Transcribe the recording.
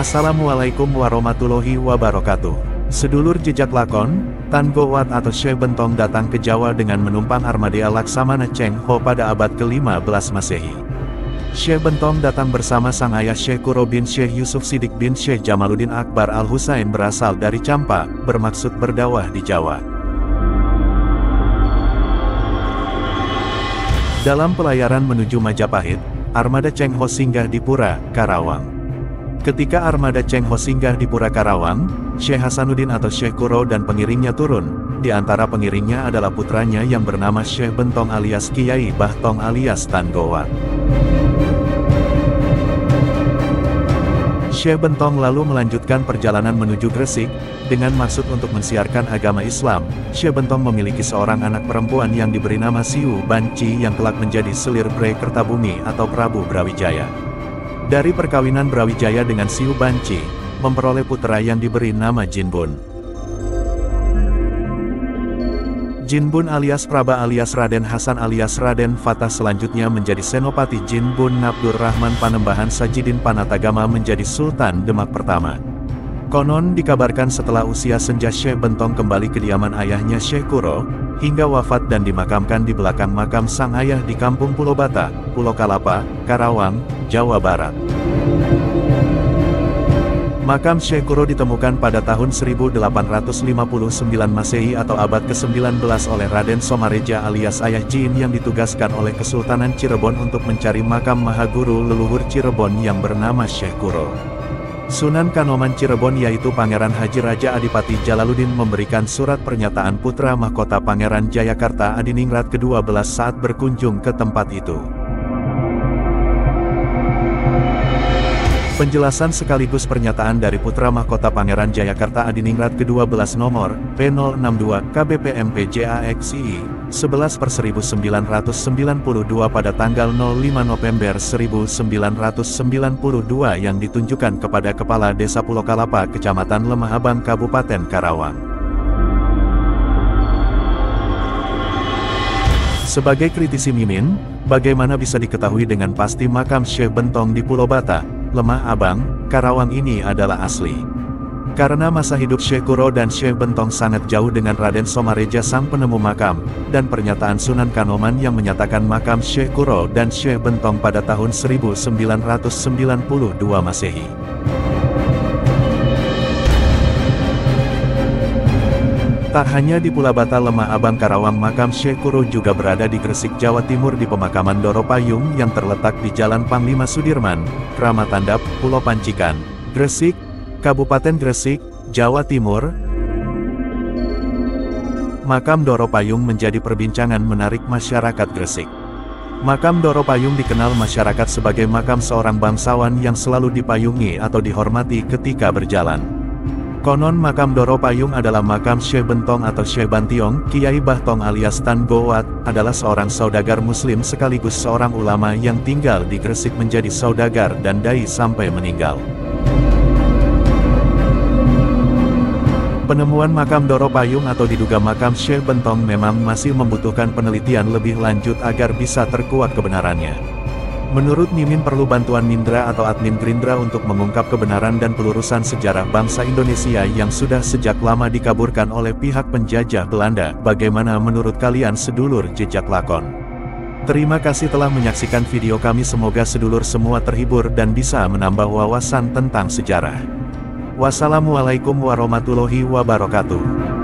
Assalamualaikum warahmatullahi wabarakatuh. Sedulur jejak lakon, Tan Go Wat atau Syekh Bentong datang ke Jawa dengan menumpang armada Laksamana Cheng Ho pada abad ke-15 Masehi. Syekh Bentong datang bersama sang ayah Syekh Kuro bin Syekh Yusuf Siddiq bin Syekh Jamaluddin Akbar Al-Husain berasal dari Campa, bermaksud berdakwah di Jawa. Dalam pelayaran menuju Majapahit, armada Cheng Ho singgah di Pura, Karawang. Ketika armada Cheng Ho singgah di Pura Karawang, Syekh Hasanuddin atau Syekh Kuro dan pengiringnya turun. Di antara pengiringnya adalah putranya yang bernama Syekh Bentong alias Kiai Bahtong alias Tan Go Wat. Syekh Bentong lalu melanjutkan perjalanan menuju Gresik, dengan maksud untuk mensiarkan agama Islam. Syekh Bentong memiliki seorang anak perempuan yang diberi nama Siu Banci yang kelak menjadi selir Bre Kertabumi atau Prabu Brawijaya. Dari perkawinan Brawijaya dengan Siu Banci, memperoleh putra yang diberi nama Jinbun. Jinbun alias Praba alias Raden Hasan alias Raden Fatah selanjutnya menjadi Senopati Jinbun Nabdur Rahman Panembahan Sajidin Panatagama menjadi Sultan Demak pertama. Konon dikabarkan setelah usia senja Syekh Bentong kembali ke kediaman ayahnya Syekh Kuro, hingga wafat dan dimakamkan di belakang makam sang ayah di Kampung Pulau Bata, Pulau Kalapa, Karawang, Jawa Barat. Makam Syekh Kuro ditemukan pada tahun 1859 Masehi atau abad ke-19 oleh Raden Somareja alias Ayah Jin yang ditugaskan oleh Kesultanan Cirebon untuk mencari makam Mahaguru leluhur Cirebon yang bernama Syekh Kuro. Sunan Kanoman Cirebon yaitu Pangeran Haji Raja Adipati Jalaluddin memberikan surat pernyataan putra mahkota Pangeran Jayakarta Adiningrat ke-12 saat berkunjung ke tempat itu. Penjelasan sekaligus pernyataan dari putra mahkota Pangeran Jayakarta Adiningrat ke-12 nomor P062 KBPMP JAXI 11/1992 pada tanggal 05 November 1992 yang ditunjukkan kepada Kepala Desa Pulau Kalapa Kecamatan Lemah Abang Kabupaten Karawang. Sebagai kritisi Mimin, bagaimana bisa diketahui dengan pasti makam Syekh Bentong di Pulau Bata, Lemah Abang, Karawang ini adalah asli? Karena masa hidup Syekh Kuro dan Syekh Bentong sangat jauh dengan Raden Somareja sang penemu makam, dan pernyataan Sunan Kanoman yang menyatakan makam Syekh Kuro dan Syekh Bentong pada tahun 1992 Masehi. Tak hanya di Pulau Bata Lemah Abang Karawang, makam Syekh Kuro juga berada di Gresik, Jawa Timur di pemakaman Doro Payung yang terletak di Jalan Panglima Sudirman, Kramat Tandap, Pulau Pancikan, Gresik, Kabupaten Gresik, Jawa Timur. Makam Doro Payung menjadi perbincangan menarik masyarakat Gresik. Makam Doro Payung dikenal masyarakat sebagai makam seorang bangsawan yang selalu dipayungi atau dihormati ketika berjalan. Konon makam Doro Payung adalah makam Syekh Bentong atau Syekh Bantiong. Kiai Bahtong alias Tan Go Wat adalah seorang saudagar muslim sekaligus seorang ulama yang tinggal di Gresik menjadi saudagar dan dai sampai meninggal. Penemuan makam Doro Payung atau diduga makam Syekh Bentong memang masih membutuhkan penelitian lebih lanjut agar bisa terkuak kebenarannya. Menurut Mimin perlu bantuan Mindra atau admin Gerindra untuk mengungkap kebenaran dan pelurusan sejarah bangsa Indonesia yang sudah sejak lama dikaburkan oleh pihak penjajah Belanda. Bagaimana menurut kalian sedulur jejak lakon? Terima kasih telah menyaksikan video kami, semoga sedulur semua terhibur dan bisa menambah wawasan tentang sejarah. Wassalamualaikum warahmatullahi wabarakatuh.